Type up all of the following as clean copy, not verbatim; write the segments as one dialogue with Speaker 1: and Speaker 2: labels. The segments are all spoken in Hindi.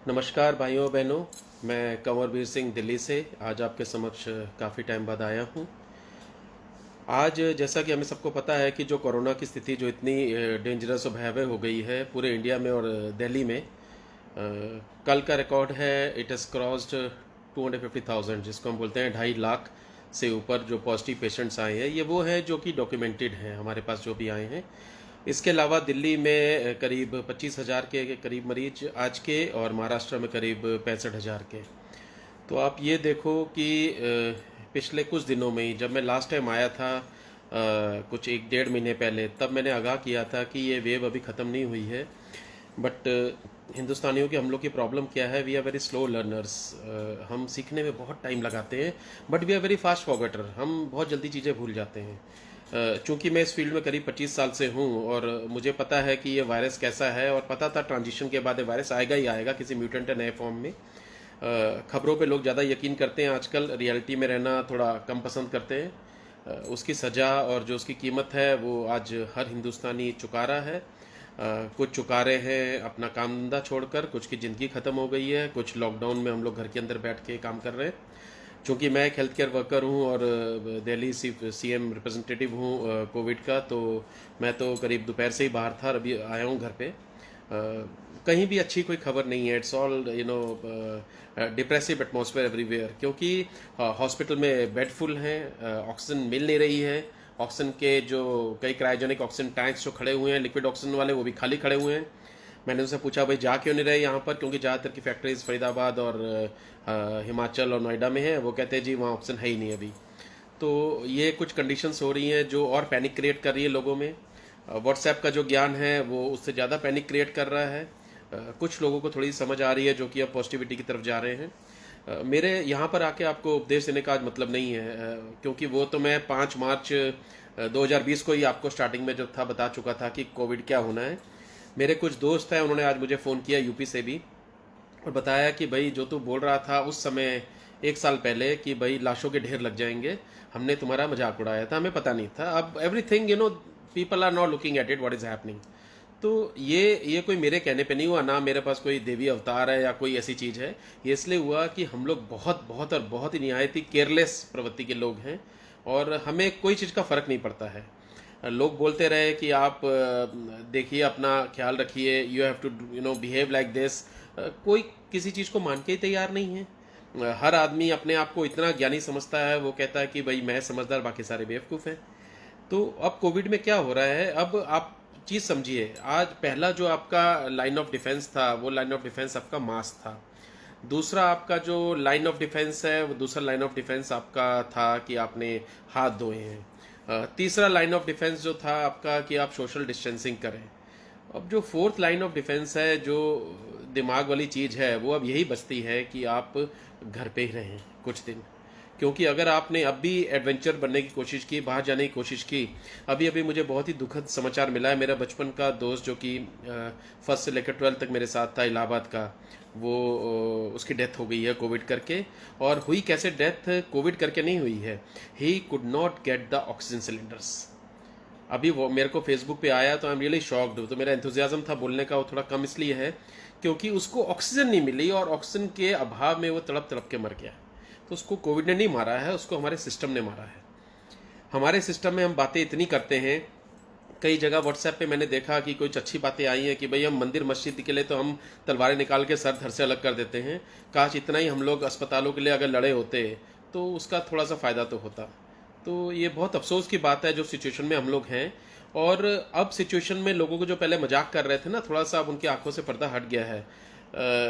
Speaker 1: नमस्कार भाइयों बहनों। मैं कंवरवीर सिंह दिल्ली से आज आपके समक्ष काफ़ी टाइम बाद आया हूँ। आज जैसा कि हमें सबको पता है कि जो कोरोना की स्थिति जो इतनी डेंजरस और भयावह हो गई है पूरे इंडिया में और दिल्ली में, कल का रिकॉर्ड है इट हैज़ क्रॉस्ड 250,000, जिसको हम बोलते हैं 2.5 लाख से ऊपर जो पॉजिटिव पेशेंट्स आए हैं। ये वो हैं जो कि डॉक्यूमेंटेड हैं हमारे पास जो भी आए हैं। इसके अलावा दिल्ली में करीब 25,000 के करीब मरीज आज के, और महाराष्ट्र में करीब 65,000 के। तो आप ये देखो कि पिछले कुछ दिनों में ही, जब मैं लास्ट टाइम आया था कुछ 1 डेढ़ महीने पहले, तब मैंने आगाह किया था कि ये वेव अभी ख़त्म नहीं हुई है। बट हिंदुस्तानियों की, हम लोग की प्रॉब्लम क्या है, we are very slow learners. हम सीखने में बहुत टाइम लगाते हैं, but we are very fast forgetter. हम बहुत जल्दी चीज़ें भूल जाते हैं। चूंकि मैं इस फील्ड में करीब 25 साल से हूँ और मुझे पता है कि ये वायरस कैसा है, और पता था ट्रांजिशन के बाद ये वायरस आएगा ही आएगा किसी म्यूटेंट या नए फॉर्म में। खबरों पे लोग ज़्यादा यकीन करते हैं आजकल, रियलिटी में रहना थोड़ा कम पसंद करते हैं। उसकी सज़ा और जो उसकी कीमत है वो आज हर हिंदुस्तानी चुका रहा है। कुछ चुका रहे हैं अपना काम धंधा छोड़कर, कुछ की ज़िंदगी ख़त्म हो गई है, कुछ लॉकडाउन में हम लोग घर के अंदर बैठ के काम कर रहे हैं। चूँकि मैं एक हेल्थ केयर वर्कर हूँ और दिल्ली सीएम रिप्रेजेंटेटिव हूँ कोविड का, तो मैं तो करीब दोपहर से ही बाहर था और अभी आया हूँ घर पे। कहीं भी अच्छी कोई खबर नहीं है। It's all depressive atmosphere everywhere, क्योंकि हॉस्पिटल में बेड फुल हैं, ऑक्सीजन मिल नहीं रही है। ऑक्सीजन के जो कई क्रायोजेनिक ऑक्सीजन टैंक्स जो खड़े हुए हैं लिक्विड ऑक्सीजन वाले, वो भी खाली खड़े हुए हैं। मैंने उनसे पूछा भाई जा क्यों नहीं रहे यहाँ पर, क्योंकि ज़्यादातर की फैक्ट्रीज फरीदाबाद और हिमाचल और नोएडा में है। वो कहते हैं जी वहाँ ऑक्सीजन है ही नहीं अभी। तो ये कुछ कंडीशंस हो रही हैं जो और पैनिक क्रिएट कर रही है लोगों में। व्हाट्सएप का जो ज्ञान है वो उससे ज़्यादा पैनिक क्रिएट कर रहा है। कुछ लोगों को थोड़ी समझ आ रही है जो कि अब पॉजिटिविटी की तरफ जा रहे हैं। मेरे यहाँ पर आके आपको उपदेश देने का आज मतलब नहीं है, क्योंकि वो तो मैं 5 मार्च 2020 को ही आपको स्टार्टिंग में जो था बता चुका था कि कोविड क्या होना है। मेरे कुछ दोस्त हैं, उन्होंने आज मुझे फ़ोन किया यूपी से भी, और बताया कि भाई जो तू बोल रहा था उस समय 1 साल पहले कि भाई लाशों के ढेर लग जाएंगे, हमने तुम्हारा मजाक उड़ाया था, हमें पता नहीं था। अब everything people are not looking at it what is happening. तो ये कोई मेरे कहने पे नहीं हुआ, ना मेरे पास कोई देवी अवतार है या कोई ऐसी चीज़ है। ये इसलिए हुआ कि हम लोग बहुत बहुत और बहुत ही निहायत ही केयरलेस प्रवृत्ति के लोग हैं, और हमें कोई चीज़ का फ़र्क नहीं पड़ता है। लोग बोलते रहे कि आप देखिए अपना ख्याल रखिए, you have to behave like this. कोई किसी चीज़ को मान के ही तैयार नहीं है। हर आदमी अपने आप को इतना ज्ञानी समझता है, वो कहता है कि भाई मैं समझदार, बाकी सारे बेवकूफ़ हैं। तो अब कोविड में क्या हो रहा है, अब आप चीज़ समझिए। आज पहला जो आपका लाइन ऑफ डिफेंस था, वो लाइन ऑफ डिफेंस आपका मास्क था। दूसरा आपका जो लाइन ऑफ डिफेंस है, वो दूसरा लाइन ऑफ डिफेंस आपका था कि आपने हाथ धोए हैं। तीसरा लाइन ऑफ डिफेंस जो था आपका कि आप सोशल डिस्टेंसिंग करें। अब जो फोर्थ लाइन ऑफ डिफेंस है, जो दिमाग वाली चीज़ है, वो अब यही बचती है कि आप घर पे ही रहें कुछ दिन। क्योंकि अगर आपने अब भी एडवेंचर बनने की कोशिश की, बाहर जाने की कोशिश की, अभी अभी मुझे बहुत ही दुखद समाचार मिला है। मेरा बचपन का दोस्त जो कि फर्स्ट से लेकर 12th तक मेरे साथ था, इलाहाबाद का, वो उसकी डेथ हो गई है कोविड करके। और हुई कैसे डेथ, कोविड करके नहीं हुई है, he could not get the oxygen cylinders. अभी वो मेरे को फेसबुक पे आया तो आई एम रियली शॉक्ड। तो मेरा एंथुजियाज्म था बोलने का, वो थोड़ा कम इसलिए है क्योंकि उसको ऑक्सीजन नहीं मिली, और ऑक्सीजन के अभाव में वो तड़प तड़प के मर गया। तो उसको कोविड ने नहीं मारा है, उसको हमारे सिस्टम ने मारा है। हमारे सिस्टम में हम बातें इतनी करते हैं, कई जगह व्हाट्सएप पे मैंने देखा कि कुछ अच्छी बातें आई हैं कि भाई हम मंदिर मस्जिद के लिए तो हम तलवारें निकाल के सर धड़ से अलग कर देते हैं। काश इतना ही हम लोग अस्पतालों के लिए अगर लड़े होते तो उसका थोड़ा सा फ़ायदा तो होता। तो ये बहुत अफसोस की बात है जो सिचुएशन में हम लोग हैं। और अब सिचुएशन में लोगों को जो पहले मजाक कर रहे थे ना, थोड़ा सा अब उनकी आंखों से पर्दा हट गया है,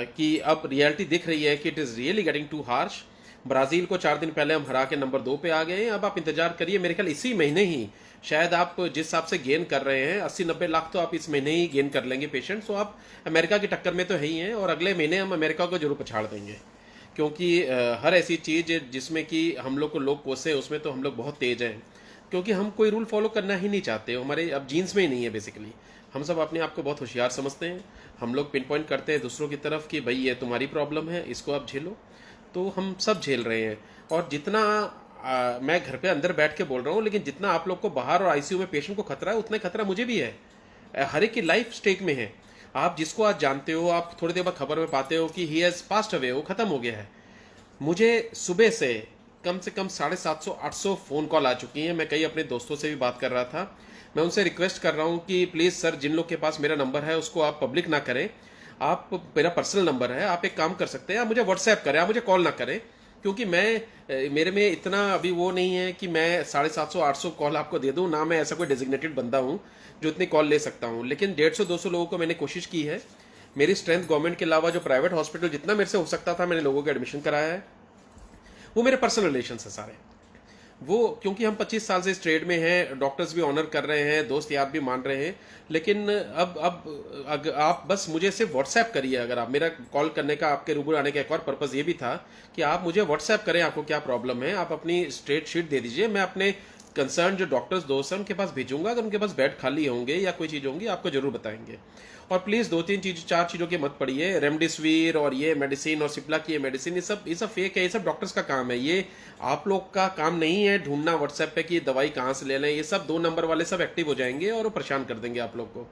Speaker 1: कि अब रियलिटी दिख रही है कि it is really getting too harsh. Brazil को 4 दिन पहले हम हरा के नंबर 2 पे आ गए हैं। अब आप इंतजार करिए, मेरे ख्याल इसी महीने ही शायद आप जिस हिसाब से गेन कर रहे हैं 80-90 लाख, तो आप इस महीने ही गेन कर लेंगे पेशेंट्स। तो आप अमेरिका की टक्कर में तो है ही हैं, और अगले महीने हम अमेरिका को जरूर पछाड़ देंगे। क्योंकि हर ऐसी चीज़ जिसमें कि हम लोग को लोग कोसे, उसमें तो हम लोग बहुत तेज हैं। क्योंकि हम कोई रूल फॉलो करना ही नहीं चाहते, हमारे अब जीन्स में ही नहीं है बेसिकली। हम सब अपने आप को बहुत होशियार समझते हैं। हम लोग पिन पॉइंट करते हैं दूसरों की तरफ कि भाई ये तुम्हारी प्रॉब्लम है, इसको आप झेलो। तो हम सब झेल रहे हैं। और जितना मैं घर पे अंदर बैठ के बोल रहा हूँ, लेकिन जितना आप लोग को बाहर और आईसीयू में पेशेंट को खतरा है, उतना खतरा मुझे भी है। हर एक की लाइफ स्टेक में है। आप जिसको आज जानते हो, आप थोड़ी देर बाद खबर में पाते हो कि ही हैज़ पास्ट अवे, वो ख़त्म हो गया है। मुझे सुबह से कम 750-800 फ़ोन कॉल आ चुकी हैं। मैं कई अपने दोस्तों से भी बात कर रहा था। मैं उनसे रिक्वेस्ट कर रहा हूँ कि प्लीज़ सर, जिन लोग के पास मेरा नंबर है उसको आप पब्लिक ना करें। आप, मेरा पर्सनल नंबर है, आप एक काम कर सकते हैं, आप मुझे व्हाट्सएप करें, आप मुझे कॉल ना करें, क्योंकि मेरे में इतना अभी वो नहीं है कि मैं 750-800 कॉल आपको दे दूं। ना मैं ऐसा कोई डेजिग्नेटेड बंदा हूं जो इतनी कॉल ले सकता हूं। लेकिन 150-200 लोगों को मैंने कोशिश की है। मेरी स्ट्रेंथ गवर्नमेंट के अलावा जो प्राइवेट हॉस्पिटल जितना मेरे से हो सकता था, मैंने लोगों को एडमिशन कराया है। वो मेरे पर्सनल रिलेशन है सारे। वो क्योंकि हम 25 साल से इस ट्रेड में हैं, डॉक्टर्स भी ऑनर कर रहे हैं, दोस्त यार भी मान रहे हैं। लेकिन अब आप बस मुझे सिर्फ व्हाट्सएप करिए। अगर आप, मेरा कॉल करने का, आपके रूबरू आने का एक और पर्पज़ ये भी था कि आप मुझे व्हाट्सएप करें, आपको क्या प्रॉब्लम है, आप अपनी स्ट्रेट शीट दे दीजिए, मैं अपने कंसर्न जो डॉक्टर्स दोस्त हैं उनके पास भेजूंगा। अगर उनके पास बेड खाली होंगे या कोई चीज़ होंगी, आपको जरूर बताएंगे। और प्लीज़ 2-3 4 चीज़ों की मत पड़िए। रेमडेसिविर और ये मेडिसिन और सिप्ला की ये मेडिसिन, ये सब फेक है। ये सब डॉक्टर्स का काम है। ये आप लोग का काम नहीं है ढूंढना व्हाट्सएप पे कि ये दवाई कहाँ से ले लें। ये सब 2 नंबर वाले सब एक्टिव हो जाएंगे और वो परेशान कर देंगे आप लोग को।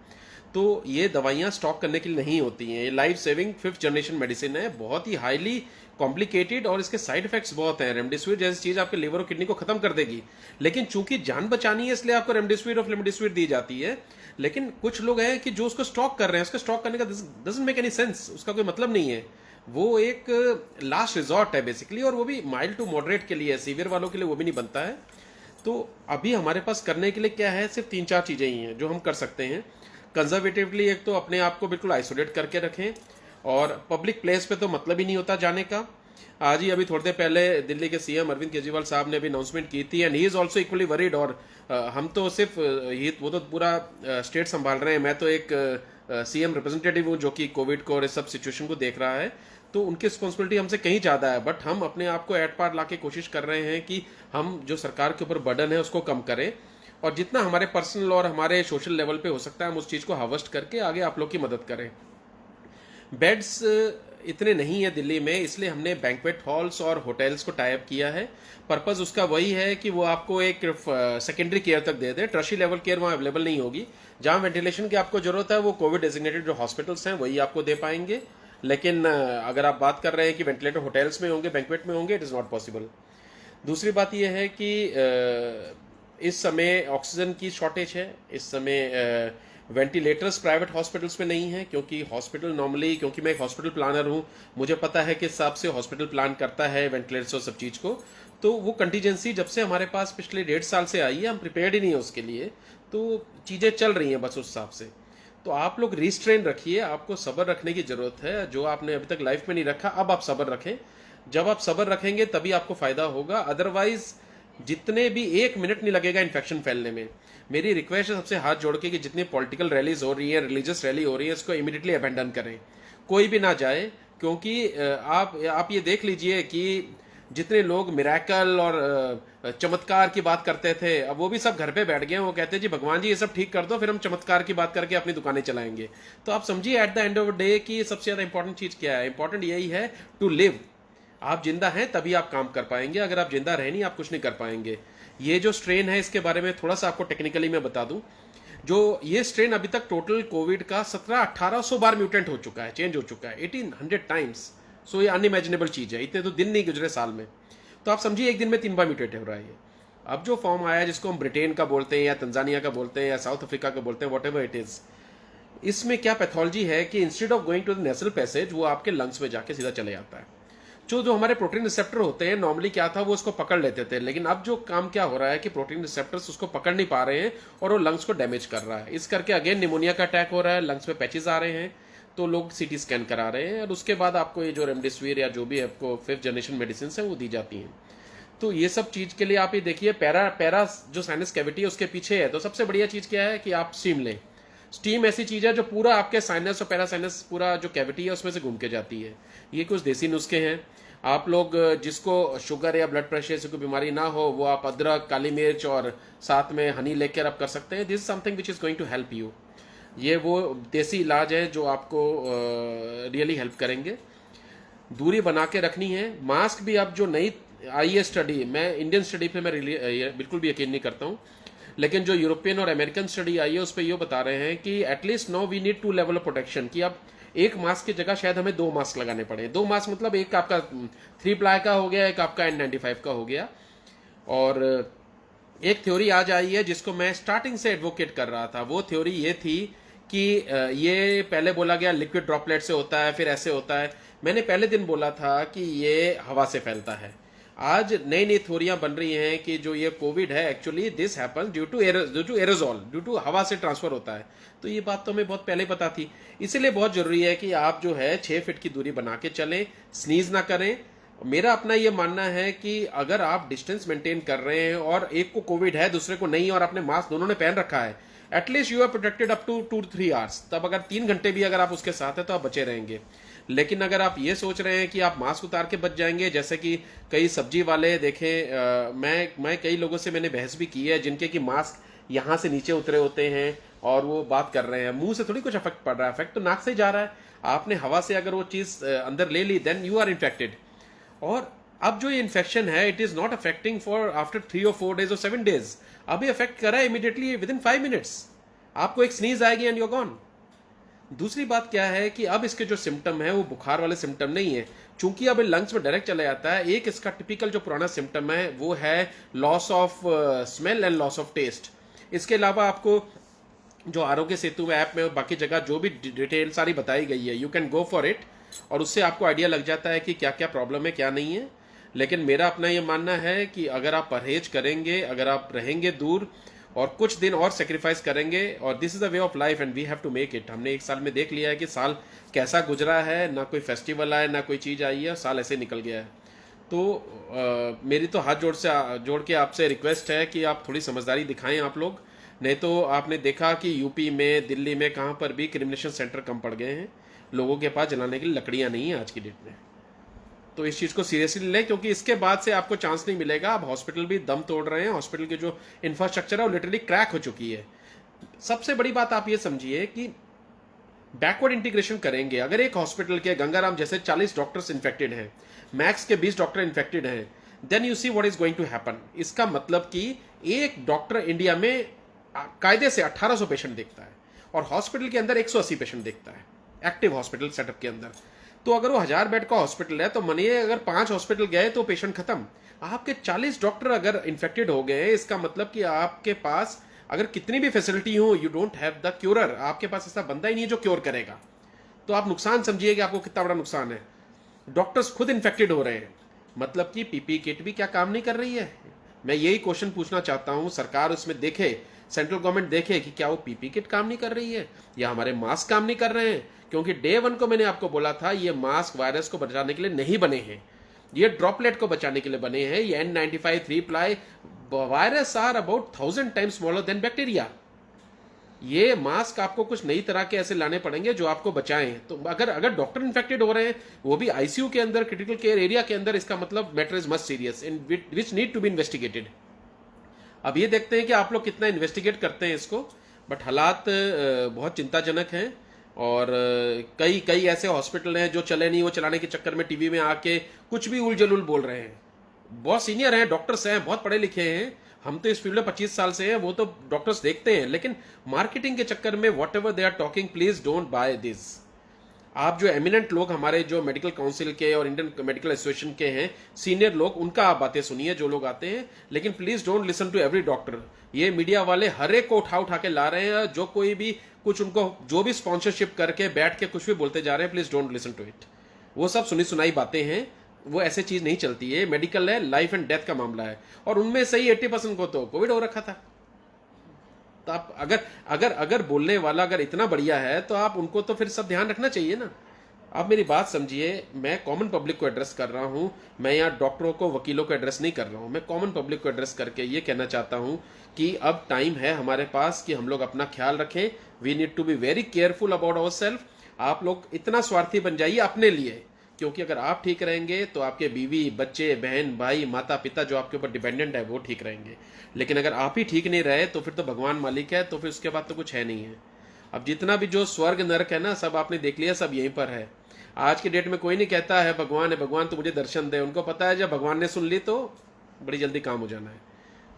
Speaker 1: तो ये दवाइयाँ स्टॉक करने के लिए नहीं होती हैं। ये life saving 5th generation medicine है, बहुत ही हाईली कॉम्प्लिकेटेड, और इसके साइड इफेक्ट्स बहुत हैं। रेमडेसिविर जैसी चीज़ आपके लिवर और किडनी को खत्म कर देगी, लेकिन चूंकि जान बचानी है इसलिए आपको रेमडेसिविर और फ्लेमडेसिविर दी जाती है। लेकिन कुछ लोग हैं कि जो उसको स्टॉक कर रहे हैं, उसको स्टॉक करने का डजंट मेक एनी सेंस, उसका कोई मतलब नहीं है। वो एक लास्ट रिजॉर्ट है बेसिकली, और वो भी माइल्ड टू मॉडरेट के लिए है, सीवियर वालों के लिए वो भी नहीं बनता है। तो अभी हमारे पास करने के लिए क्या है, सिर्फ 3-4 चीज़ें ही हैं जो हम कर सकते हैं कंजर्वेटिवली। एक तो अपने आप को बिल्कुल आइसोलेट करके रखें, और पब्लिक प्लेस पे तो मतलब ही नहीं होता जाने का। आज ही अभी थोड़ी देर पहले दिल्ली के सीएम अरविंद केजरीवाल साहब ने अभी अनाउंसमेंट की थी, and he is also equally worried. और हम तो सिर्फ वो तो पूरा स्टेट संभाल रहे हैं, मैं तो एक सीएम रिप्रेजेंटेटिव हूँ जो कि कोविड को और इस सब सिचुएशन को देख रहा है। तो उनकी रिस्पॉन्सिबिलिटी हमसे कहीं ज़्यादा है, बट हम अपने आप को एट पार ला के कोशिश कर रहे हैं कि हम जो सरकार के ऊपर बर्डन है उसको कम करें, और जितना हमारे पर्सनल और हमारे सोशल लेवल पे हो सकता है हम उस चीज़ को हार्वेस्ट करके आगे आप लोग की मदद करें। बेड्स इतने नहीं है दिल्ली में, इसलिए हमने बैंक्वेट हॉल्स और होटल्स को टाई अप किया है। पर्पज़ उसका वही है कि वो आपको एक सेकेंडरी केयर तक दे दे। टर्शी लेवल केयर वहाँ अवेलेबल नहीं होगी। जहाँ वेंटिलेशन की आपको जरूरत है वो कोविड डेजिग्नेटेड जो हॉस्पिटल्स हैं वही आपको दे पाएंगे। लेकिन अगर आप बात कर रहे हैं कि वेंटिलेटर होटल्स में होंगे, बैंक्वेट में होंगे, इट इज़ नॉट पॉसिबल। दूसरी बात यह है कि इस समय ऑक्सीजन की शॉर्टेज है। इस समय वेंटिलेटर्स प्राइवेट हॉस्पिटल्स में नहीं है, क्योंकि हॉस्पिटल नॉर्मली, क्योंकि मैं एक हॉस्पिटल प्लानर हूँ, मुझे पता है किस हिसाब से हॉस्पिटल प्लान करता है वेंटिलेटर्स और सब चीज़ को। तो वो कंटीजेंसी जब से हमारे पास पिछले 1.5 साल से आई है, हम प्रिपेयर्ड ही नहीं है उसके लिए। तो चीज़ें चल रही हैं बस उस हिसाब से। तो आप लोग रिस्ट्रेन रखिए, आपको सब्र रखने की ज़रूरत है। जो आपने अभी तक लाइफ में नहीं रखा, अब आप सब्र रखें। जब आप सब्र रखेंगे तभी आपको फ़ायदा होगा। अदरवाइज जितने भी 1 मिनट नहीं लगेगा इन्फेक्शन फैलने में। मेरी रिक्वेस्ट है सबसे हाथ जोड़ के कि जितनी पॉलिटिकल रैलीज हो रही है, रिलीजियस रैली हो रही है, इसको इमीडिएटली अबेंडन करें, कोई भी ना जाए। क्योंकि आप ये देख लीजिए कि जितने लोग मिरेकल और चमत्कार की बात करते थे, अब वो भी सब घर पे बैठ गए हैं। वो कहते हैं जी भगवान जी ये सब ठीक कर दो, फिर हम चमत्कार की बात करके अपनी दुकानें चलाएंगे। तो आप समझिए at the end of the day कि सबसे ज़्यादा इंपॉर्टेंट चीज़ क्या है। इंपॉर्टेंट यही है टू लिव। आप जिंदा हैं तभी आप काम कर पाएंगे, अगर आप जिंदा रहे नहीं आप कुछ नहीं कर पाएंगे। ये जो स्ट्रेन है इसके बारे में थोड़ा सा आपको टेक्निकली मैं बता दूं। जो ये स्ट्रेन अभी तक टोटल कोविड का 1700-1800 बार म्यूटेंट हो चुका है, चेंज हो चुका है 1800 टाइम्स। सो ये अनइमेजिनेबल चीज़ है, इतने तो दिन नहीं गुजरे साल में। तो आप समझिए एक दिन में 3 बार म्यूटेट हो रहा है ये। अब जो फॉर्म आया है जिसको हम ब्रिटेन का बोलते हैं या तंजानिया का बोलते हैं या साउथ अफ्रीका का बोलते हैं, वॉट एवर इट इज़, इसमें क्या पैथोलॉजी है कि instead of going to the nasal passage वो आपके लंग्स में जाके सीधा चले जाता है। जो हमारे प्रोटीन रिसेप्टर होते हैं नॉर्मली क्या था, वो उसको पकड़ लेते थे, लेकिन अब जो काम क्या हो रहा है कि प्रोटीन रिसेप्टर्स उसको पकड़ नहीं पा रहे हैं और वो लंग्स को डैमेज कर रहा है। इस करके अगेन निमोनिया का अटैक हो रहा है, लंग्स में पैचेस आ रहे हैं, तो लोग सीटी स्कैन करा रहे हैं और उसके बाद आपको ये जो रेमडेसिविर या जो भी आपको 5th जनरेशन मेडिसिन है वो दी जाती हैं। तो ये सब चीज़ के लिए आप ये देखिए, पैरा जो साइनस कैविटी है उसके पीछे है, तो सबसे बढ़िया चीज़ क्या है कि आप स्टीम लें। स्टीम ऐसी चीज़ है जो पूरा आपके साइनस और पैरासाइनस पूरा जो कैविटी है उसमें से घूम के जाती है। ये कुछ देसी नुस्खे हैं। आप लोग जिसको शुगर या ब्लड प्रेशर से कोई बीमारी ना हो, वो आप अदरक, काली मिर्च और साथ में हनी लेकर आप कर सकते हैं। This is something which is going to help you. ये वो देसी इलाज है जो आपको रियली हेल्प करेंगे। दूरी बना के रखनी है। मास्क भी अब जो नई आई है स्टडी, मैं इंडियन स्टडी पे मैं बिल्कुल भी यकीन नहीं करता हूँ, लेकिन जो यूरोपियन और अमेरिकन स्टडी आई है उस पर ये बता रहे हैं कि at least now we need 2 level of protection, कि अब एक मास्क की जगह शायद हमें 2 मास्क लगाने पड़े। 2 मास्क मतलब एक आपका 3 प्लाई का हो गया, एक आपका N95 का हो गया। और एक थ्योरी आज आई है जिसको मैं स्टार्टिंग से एडवोकेट कर रहा था। वो थ्योरी ये थी कि ये पहले बोला गया लिक्विड ड्रॉपलेट से होता है, फिर ऐसे होता है। मैंने पहले दिन बोला था कि ये हवा से फैलता है। आज नई नई थ्योरियां बन रही हैं कि जो ये कोविड है actually this happen due to aerosol, due to हवा से ट्रांसफर होता है। तो ये बात तो हमें बहुत पहले पता थी। इसीलिए बहुत जरूरी है कि आप जो है 6 फीट की दूरी बना के चलें, स्नीज ना करें। मेरा अपना ये मानना है कि अगर आप डिस्टेंस मेंटेन कर रहे हैं और एक को कोविड है दूसरे को नहीं, और आपने मास्क दोनों ने पहन रखा है, at least you are protected up to 2-3 hours. तब अगर 3 घंटे भी अगर आप उसके साथ है तो आप बचे रहेंगे। लेकिन अगर आप ये सोच रहे हैं कि आप मास्क उतार के बच जाएंगे, जैसे कि कई सब्जी वाले देखें, मैं कई लोगों से मैंने बहस भी की है जिनके कि मास्क यहाँ से नीचे उतरे होते हैं और वो बात कर रहे हैं। मुंह से थोड़ी कुछ इफेक्ट पड़ रहा है, इफेक्ट तो नाक से ही जा रहा है। आपने हवा से अगर वो चीज अंदर ले ली देन यू आर इन्फेक्टेड। और अब जो ये इन्फेक्शन है it is not affecting for after 3 और 4 डेज और 7 डेज। अभी अफेक्ट कर रहा है इमीडिएटली विद इन 5 मिनट्स। आपको एक स्नीज आएगी एंड यूर गॉन। दूसरी बात क्या है कि अब इसके जो सिम्टम है वो बुखार वाले सिम्टम नहीं है, चूंकि अब लंग्स में डायरेक्ट चला जाता है। एक इसका टिपिकल जो पुराना सिम्टम है वो है loss of smell and loss of taste. इसके अलावा आपको जो आरोग्य सेतु ऐप में बाकी जगह जो भी डिटेल सारी बताई गई है, you can go for it, और उससे आपको आइडिया लग जाता है कि क्या क्या प्रॉब्लम है क्या नहीं है। लेकिन मेरा अपना ये मानना है कि अगर आप परहेज करेंगे, अगर आप रहेंगे दूर और कुछ दिन और सेक्रीफाइस करेंगे, और this is the way of life and we have to make it. हमने 1 साल में देख लिया है कि साल कैसा गुजरा है, ना कोई फेस्टिवल आया ना कोई चीज आई है, साल ऐसे निकल गया है। तो मेरी तो हाथ जोड़ के आपसे रिक्वेस्ट है कि आप थोड़ी समझदारी दिखाएं आप लोग। नहीं तो आपने देखा कि यूपी में, दिल्ली में, कहाँ पर भी क्रिमिनेशन सेंटर कम पड़ गए हैं। लोगों के पास जलाने के लिए लकड़ियां नहीं है आज की डेट में। तो इस चीज को सीरियसली लें, क्योंकि इसके बाद से आपको चांस नहीं मिलेगा। अब हॉस्पिटल भी दम तोड़ रहे हैं, हॉस्पिटल के जो इंफ्रास्ट्रक्चर है वो लिटरली क्रैक हो चुकी है। सबसे बड़ी बात आप ये समझिए कि बैकवर्ड इंटीग्रेशन करेंगे। अगर एक हॉस्पिटल के गंगाराम जैसे 40 डॉक्टर्स इन्फेक्टेड हैं, मैक्स के 20 डॉक्टर इन्फेक्टेड हैं, then you see what is going to happen. इसका मतलब कि एक डॉक्टर इंडिया में कायदे से 1800 पेशेंट देखता है और हॉस्पिटल के अंदर 180 पेशेंट देखता है, एक्टिव हॉस्पिटल सेटअप के अंदर। तो अगर वो 1000 बेड का हॉस्पिटल है तो मानिए अगर 5 हॉस्पिटल गए तो पेशेंट खत्म। आपके 40 डॉक्टर अगर इन्फेक्टेड हो गए, इसका मतलब कि आपके पास अगर कितनी भी फैसिलिटी हो, यू डोंट हैव द क्यूरर। आपके पास ऐसा बंदा ही नहीं है जो क्योर करेगा। तो आप नुकसान समझिए कि आपको कितना बड़ा नुकसान है। डॉक्टर्स खुद इन्फेक्टेड हो रहे हैं, मतलब कि पीपी किट भी क्या काम नहीं कर रही है। मैं यही क्वेश्चन पूछना चाहता हूं, सरकार उसमें देखे, सेंट्रल गवर्नमेंट देखे कि क्या वो पीपी किट काम नहीं कर रही है या हमारे मास्क काम नहीं कर रहे हैं। क्योंकि डे 1 को मैंने आपको बोला था ये मास्क वायरस को बचाने के लिए नहीं बने हैं, ये ड्रॉपलेट को बचाने के लिए बने हैं। ये N95 3 ply virus are about 1000 times smaller than bacteria. ये मास्क आपको कुछ नई तरह के ऐसे लाने पड़ेंगे जो आपको बचाएं। तो अगर डॉक्टर इन्फेक्टेड हो रहे हैं, वो भी आईसीयू के अंदर, क्रिटिकल केयर एरिया के अंदर, इसका मतलब matter is much serious in which need to be investigated. अब ये देखते हैं कि आप लोग कितना इन्वेस्टिगेट करते हैं इसको। बट हालात बहुत चिंताजनक हैं और कई कई ऐसे हॉस्पिटल हैं जो चले नहीं, वो चलाने के चक्कर में टीवी में आके कुछ भी उलझुल बोल रहे हैं। बहुत सीनियर हैं, डॉक्टर्स हैं, बहुत पढ़े लिखे हैं। हम तो इस फील्ड में 25 साल से हैं, वो तो डॉक्टर्स देखते हैं। लेकिन मार्केटिंग के चक्कर में whatever they are talking, please don't buy this. आप जो एमिनेंट लोग हमारे जो मेडिकल काउंसिल के और इंडियन मेडिकल एसोसिएशन के हैं, सीनियर लोग, उनका आप बातें सुनिए जो लोग आते हैं। लेकिन please don't listen to every doctor. ये मीडिया वाले हर एक को उठा के ला रहे हैं, जो कोई भी कुछ उनको जो भी स्पॉन्सरशिप करके बैठ के कुछ भी बोलते जा रहे हैं, please don't listen to it. वो सब सुनी सुनाई बातें हैं, वो ऐसे चीज नहीं चलती है। मेडिकल है, लाइफ एंड डेथ का मामला है, और उनमें से ही 80% को तो कोविड हो रखा था। तो आप अगर बोलने वाला अगर इतना बढ़िया है तो आप उनको तो फिर सब ध्यान रखना चाहिए ना। आप मेरी बात समझिए, मैं कॉमन पब्लिक को एड्रेस कर रहा हूं। मैं यहाँ डॉक्टरों को, वकीलों को एड्रेस नहीं कर रहा हूं। मैं कॉमन पब्लिक को एड्रेस करके ये कहना चाहता हूं कि अब टाइम है हमारे पास कि हम लोग अपना ख्याल रखें। We need to be very careful about our self. आप लोग इतना स्वार्थी बन जाइए अपने लिए, क्योंकि अगर आप ठीक रहेंगे तो आपके बीवी, बच्चे, बहन, भाई, माता पिता जो आपके ऊपर डिपेंडेंट है वो ठीक रहेंगे। लेकिन अगर आप ही ठीक नहीं रहे तो फिर तो भगवान मालिक है, तो फिर उसके बाद तो कुछ है नहीं है। अब जितना भी जो स्वर्ग नरक है ना, सब आपने देख लिया, सब यहीं पर है। आज के डेट में कोई नहीं कहता है भगवान तो मुझे दर्शन दे। उनको पता है जब भगवान ने सुन ली तो बड़ी जल्दी काम हो जाना है।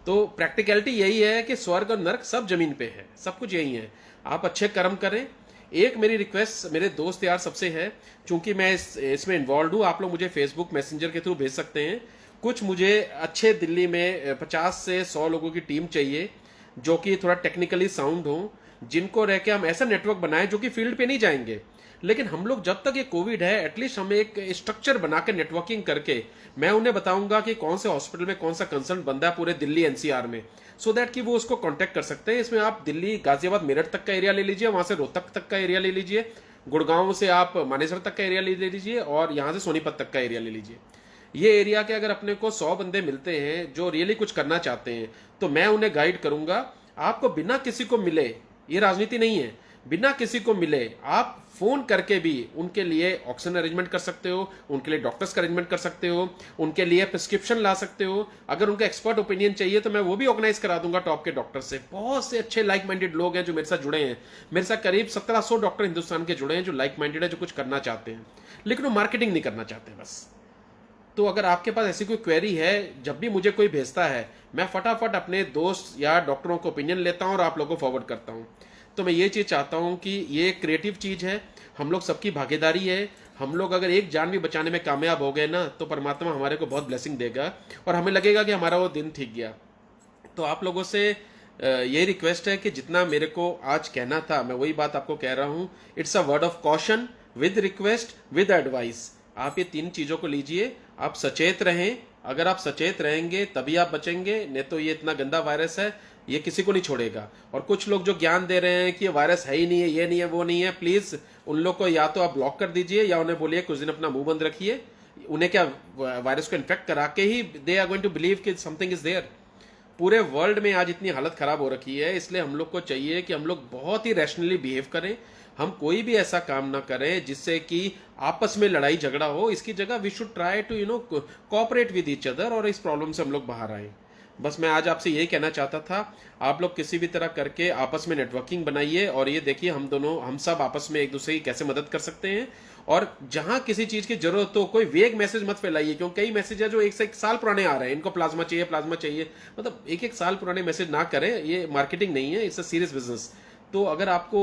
Speaker 1: तो प्रैक्टिकलिटी यही है कि स्वर्ग और नर्क सब जमीन पे है, सब कुछ यही है। आप अच्छे कर्म करें। एक मेरी रिक्वेस्ट मेरे दोस्त यार सबसे है, चूंकि मैं इसमें इन्वॉल्व हूँ, आप लोग मुझे फेसबुक मैसेंजर के थ्रू भेज सकते हैं। कुछ मुझे अच्छे दिल्ली में 50 से 100 लोगों की टीम चाहिए जो कि थोड़ा टेक्निकली साउंड हो, जिनको रह के हम ऐसा नेटवर्क बनाएं जो कि फील्ड पे नहीं जाएंगे, लेकिन हम लोग जब तक ये कोविड है एटलीस्ट हम एक स्ट्रक्चर बना के नेटवर्किंग करके मैं उन्हें बताऊंगा कि कौन से हॉस्पिटल में कौन सा कंसल्ट बंदा है पूरे दिल्ली एनसीआर में, सो दैट कि वो उसको कांटेक्ट कर सकते हैं। इसमें आप दिल्ली गाजियाबाद मेरठ तक का एरिया ले लीजिए, वहां से रोहतक तक का एरिया ले लीजिए, गुड़गांव से आप मानेसर तक का एरिया ले लीजिए, और यहाँ से सोनीपत तक का एरिया ले लीजिए। ये एरिया के अगर अपने को 100 बंदे मिलते हैं जो रियली कुछ करना चाहते हैं, तो मैं उन्हें गाइड करूंगा। आपको बिना किसी को मिले, ये राजनीति नहीं है, बिना किसी को मिले आप फोन करके भी उनके लिए ऑक्सीजन अरेंजमेंट कर सकते हो, उनके लिए डॉक्टर्स का अरेंजमेंट कर सकते हो, उनके लिए प्रिस्क्रिप्शन ला सकते हो। अगर उनका एक्सपर्ट ओपिनियन चाहिए तो मैं वो भी ऑर्गेनाइज करा दूंगा टॉप के डॉक्टर से। बहुत से अच्छे लाइक माइंडेड लोग हैं जो मेरे साथ जुड़े हैं। मेरे साथ करीब 1700 डॉक्टर हिंदुस्तान के जुड़े हैं जो लाइक माइंडेड है, जो कुछ करना चाहते हैं, लेकिन वो मार्केटिंग नहीं करना चाहते बस। तो अगर आपके पास ऐसी कोई क्वेरी है, जब भी मुझे कोई भेजता है, मैं फटाफट अपने दोस्त या डॉक्टरों को ओपिनियन लेता हूं और आप लोगों को फॉरवर्ड करता हूं। तो मैं ये चीज़ चाहता हूं कि ये क्रिएटिव चीज़ है, हम लोग सबकी भागीदारी है। हम लोग अगर एक जान भी बचाने में कामयाब हो गए ना, तो परमात्मा हमारे को बहुत ब्लेसिंग देगा और हमें लगेगा कि हमारा वो दिन ठीक गया। तो आप लोगों से ये रिक्वेस्ट है कि जितना मेरे को आज कहना था मैं वही बात आपको कह रहा हूं। It's a word of caution with request with advice. आप ये 3 चीजों को लीजिए, आप सचेत रहें। अगर आप सचेत रहेंगे तभी आप बचेंगे, नहीं तो ये इतना गंदा वायरस है, ये किसी को नहीं छोड़ेगा। और कुछ लोग जो ज्ञान दे रहे हैं कि ये वायरस है ही नहीं है, ये नहीं है, वो नहीं है, प्लीज उन लोग को या तो आप ब्लॉक कर दीजिए या उन्हें बोलिए कुछ दिन अपना मुंह बंद रखिए। उन्हें क्या वायरस को इन्फेक्ट करा के ही they are going to believe कि समथिंग इज देयर। पूरे वर्ल्ड में आज इतनी हालत खराब हो रखी है, इसलिए हम लोग को चाहिए कि हम लोग बहुत ही रैशनली बिहेव करें। हम कोई भी ऐसा काम ना करें जिससे कि आपस में लड़ाई झगड़ा हो। इसकी जगह we should try to cooperate with each other और इस प्रॉब्लम से हम लोग बाहर आए। बस मैं आज आपसे यही कहना चाहता था। आप लोग किसी भी तरह करके आपस में नेटवर्किंग बनाइए और ये देखिए हम सब आपस में एक दूसरे की कैसे मदद कर सकते हैं। और जहां किसी चीज की जरूरत हो, कोई वेग मैसेज मत फैलाइए, क्योंकि कई मैसेज है जो 1 से 1 साल पुराने आ रहे हैं। इनको प्लाज्मा चाहिए, प्लाज्मा चाहिए, मतलब 1 साल पुराने मैसेज ना करें। ये मार्केटिंग नहीं है, इट्स अ सीरियस बिजनेस। तो अगर आपको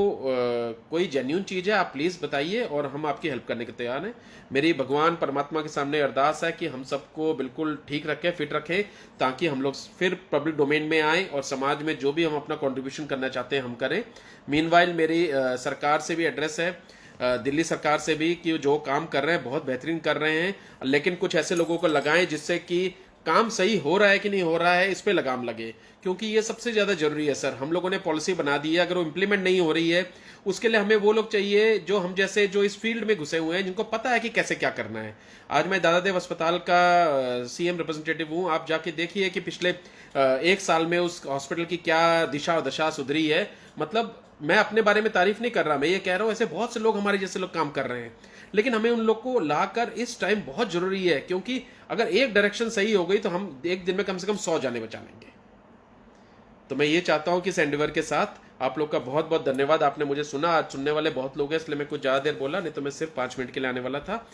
Speaker 1: कोई जेन्यून चीज है आप प्लीज बताइए और हम आपकी हेल्प करने के तैयार हैं। मेरी भगवान परमात्मा के सामने अरदास है कि हम सबको बिल्कुल ठीक रखें, फिट रखें, ताकि हम लोग फिर पब्लिक डोमेन में आए और समाज में जो भी हम अपना कंट्रीब्यूशन करना चाहते हैं हम करें। मीनवाइल मेरी सरकार से भी एड्रेस है, दिल्ली सरकार से भी, कि जो काम कर रहे हैं बहुत बेहतरीन कर रहे हैं, लेकिन कुछ ऐसे लोगों को लगाएं जिससे कि काम सही हो रहा है कि नहीं हो रहा है इस पे लगाम लगे, क्योंकि ये सबसे ज्यादा जरूरी है। सर, हम लोगों ने पॉलिसी बना दी है, अगर वो इंप्लीमेंट नहीं हो रही है उसके लिए हमें वो लोग चाहिए जो हम जैसे जो इस फील्ड में घुसे हुए हैं, जिनको पता है कि कैसे क्या करना है। आज मैं दादादेव अस्पताल का सीएम रिप्रेजेंटेटिव हूं। आप जाके देखिए कि पिछले 1 साल में उस हॉस्पिटल की क्या दिशा और दशा सुधरी है। मतलब मैं अपने बारे में तारीफ नहीं कर रहा, मैं ये कह रहा हूं ऐसे बहुत से लोग हमारे जैसे लोग काम कर रहे हैं, लेकिन हमें उन लोग को लाकर इस टाइम बहुत जरूरी है, क्योंकि अगर एक डायरेक्शन सही हो गई तो हम एक दिन में कम से कम 100 जाने बचा लेंगे। तो मैं ये चाहता हूं कि इस एंडेवर के साथ आप लोग का बहुत बहुत धन्यवाद। आपने मुझे सुना, आज सुनने वाले बहुत लोग हैं इसलिए मैं कुछ ज्यादा देर बोला, नहीं तो मैं सिर्फ 5 मिनट के लिए आने वाला था।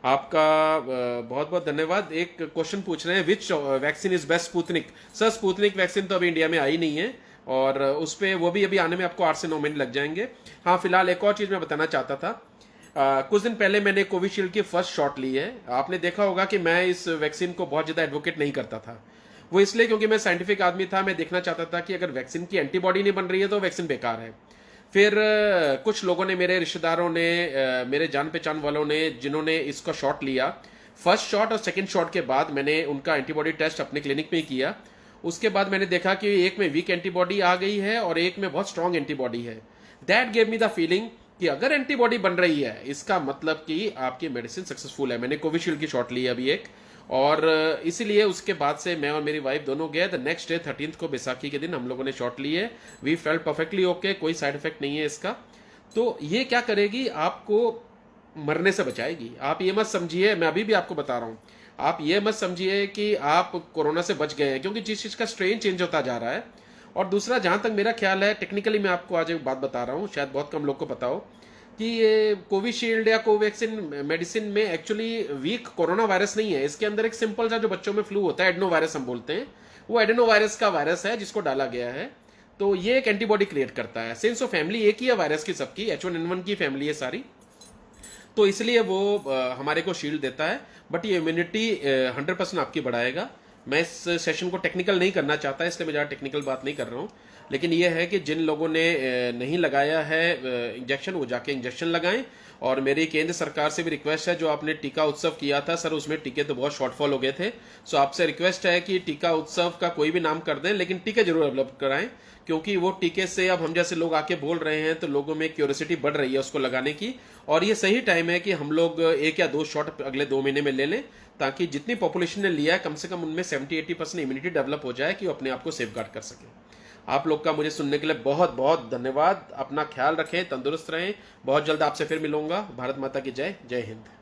Speaker 1: आपका बहुत बहुत धन्यवाद। एक क्वेश्चन पूछ रहे हैं, विच vaccine is best? Sputnik. Sir, Sputnik vaccine तो अभी इंडिया में आई नहीं है और उस पर वो भी अभी आने में आपको 8 से 9 महीने लग जाएंगे। हाँ, फिलहाल एक और चीज मैं बताना चाहता था। कुछ दिन पहले मैंने कोविशील्ड की फर्स्ट शॉट ली है। आपने देखा होगा कि मैं इस वैक्सीन को बहुत ज्यादा एडवोकेट नहीं करता था। वो इसलिए क्योंकि मैं साइंटिफिक आदमी था, मैं देखना चाहता था कि अगर वैक्सीन की एंटीबॉडी नहीं बन रही है तो वैक्सीन बेकार है। फिर कुछ लोगों ने, मेरे रिश्तेदारों ने, मेरे जान पहचान वालों ने, जिन्होंने इसका शॉट लिया, फर्स्ट शॉट और सेकेंड शॉट के बाद मैंने उनका एंटीबॉडी टेस्ट अपने क्लिनिक में ही किया। उसके बाद मैंने देखा कि एक में वीक एंटीबॉडी आ गई है और एक में बहुत स्ट्रांग एंटीबॉडी है। That gave me the feeling कि अगर एंटीबॉडी बन रही है इसका मतलब कि आपकी मेडिसिन सक्सेसफुल है। मैंने कोविशील्ड की शॉट ली अभी एक, और इसीलिए उसके बाद से मैं और मेरी वाइफ दोनों गए। द नेक्स्ट डे 13th को, बैसाखी के दिन, हम लोगों ने शॉट ली है। वी फेल्ट परफेक्टली ओके, कोई साइड इफेक्ट नहीं है इसका। तो ये क्या करेगी, आपको मरने से बचाएगी। आप ये मत समझिए, मैं अभी भी आपको बता रहा हूं, आप ये मत समझिए कि आप कोरोना से बच गए हैं, क्योंकि जिस चीज का स्ट्रेन चेंज होता जा रहा है। और दूसरा, जहां तक मेरा ख्याल है, टेक्निकली मैं आपको आज एक बात बता रहा हूं, शायद बहुत कम लोग को पता हो, कि ये कोविशील्ड या कोवैक्सीन मेडिसिन में एक्चुअली वीक कोरोना वायरस नहीं है। इसके अंदर एक सिंपल सा जो बच्चों में फ्लू होता है, एडनो वायरस हम बोलते हैं, वो एडेनोवायरस का वायरस है जिसको डाला गया है। तो ये एक एंटीबॉडी क्रिएट करता है। सिंस वो फैमिली एक ही है वायरस की, सबकी H1N1 की फैमिली है सारी, तो इसलिए वो हमारे को शील्ड देता है। बट ये इम्यूनिटी 100% आपकी बढ़ाएगा। मैं इस सेशन को टेक्निकल नहीं करना चाहता, इसलिए मैं ज़्यादा टेक्निकल बात नहीं कर रहा हूँ। लेकिन ये है कि जिन लोगों ने नहीं लगाया है इंजेक्शन, वो जाके इंजेक्शन लगाएं। और मेरी केंद्र सरकार से भी रिक्वेस्ट है, जो आपने टीका उत्सव किया था सर, उसमें टीके तो बहुत शॉर्टफॉल हो गए थे। सो आपसे रिक्वेस्ट है कि टीका उत्सव का कोई भी नाम कर दें, लेकिन टीके जरूर डेवलप कराएं, क्योंकि वो टीके से अब हम जैसे लोग आके बोल रहे हैं तो लोगों में क्यूरियोसिटी बढ़ रही है उसको लगाने की। और ये सही टाइम है कि हम लोग 1 या 2 शॉट अगले 2 महीने में ले लें, ताकि जितनी पॉपुलेशन ने लिया है कम से कम उनमें 70-80% इम्यूनिटी डेवलप हो जाए कि वो अपने आप को सेफ गार्ड कर सके। आप लोग का मुझे सुनने के लिए बहुत बहुत धन्यवाद। अपना ख्याल रखें, तंदुरुस्त रहें। बहुत जल्द आपसे फिर मिलूंगा। भारत माता की जय। जय हिंद।